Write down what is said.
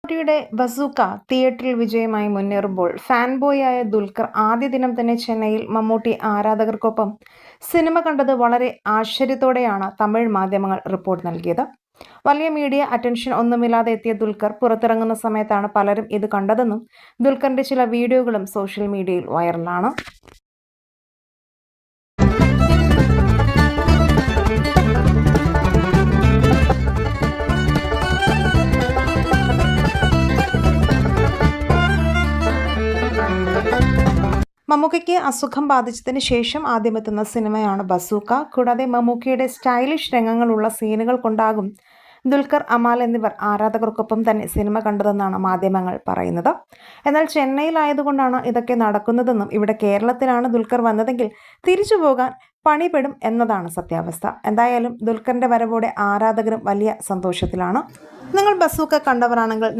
മമ്മൂട്ടിയുടെ ബസൂക്ക തിയേറ്ററിൽ വിജയമായി മുന്നേറുമ്പോൾ ഫാൻ ബോയായ ദുൽഖർ ആദ്യ ദിനം തന്നെ ചെന്നൈയിൽ മമ്മൂട്ടി ആരാധകർക്കൊപ്പം സിനിമ കണ്ടത് വളരെ ആശ്ചര്യത്തോടെയാണ് തമിഴ് മാധ്യമങ്ങൾ റിപ്പോർട്ട് നൽകിയത്. വലിയ മീഡിയ അറ്റൻഷൻ ഒന്നുമില്ലാതെ എത്തിയ ദുൽഖർ പുറത്തിറങ്ങുന്ന സമയത്താണ് പലരും ഇത് കണ്ടതെന്നും ദുൽഖറിന്റെ ചില വീഡിയോകളും സോഷ്യൽ മീഡിയയിൽ വൈറലാണ്. മമ്മൂക്കയ്ക്ക് അസുഖം ബാധിച്ചതിന് ശേഷം ആദ്യമെത്തുന്ന സിനിമയാണ് ബസൂക്ക. കൂടാതെ മമ്മൂക്കയുടെ സ്റ്റൈലിഷ് രംഗങ്ങളുള്ള സീനുകൾ കൊണ്ടാകും ദുൽഖർ, അമാൽ എന്നിവർ ആരാധകർക്കൊപ്പം തന്നെ സിനിമ കണ്ടതെന്നാണ് മാധ്യമങ്ങൾ പറയുന്നത്. എന്നാൽ ചെന്നൈയിലായതുകൊണ്ടാണ് ഇതൊക്കെ നടക്കുന്നതെന്നും ഇവിടെ കേരളത്തിലാണ് ദുൽഖർ വന്നതെങ്കിൽ തിരിച്ചു പോകാൻ പണിപെടും എന്നതാണ് സത്യാവസ്ഥ. എന്തായാലും ദുൽഖറിന്റെ വരവോടെ ആരാധകരും വലിയ സന്തോഷത്തിലാണ്. നിങ്ങൾ ബസൂക്ക കണ്ടവരാണെങ്കിൽ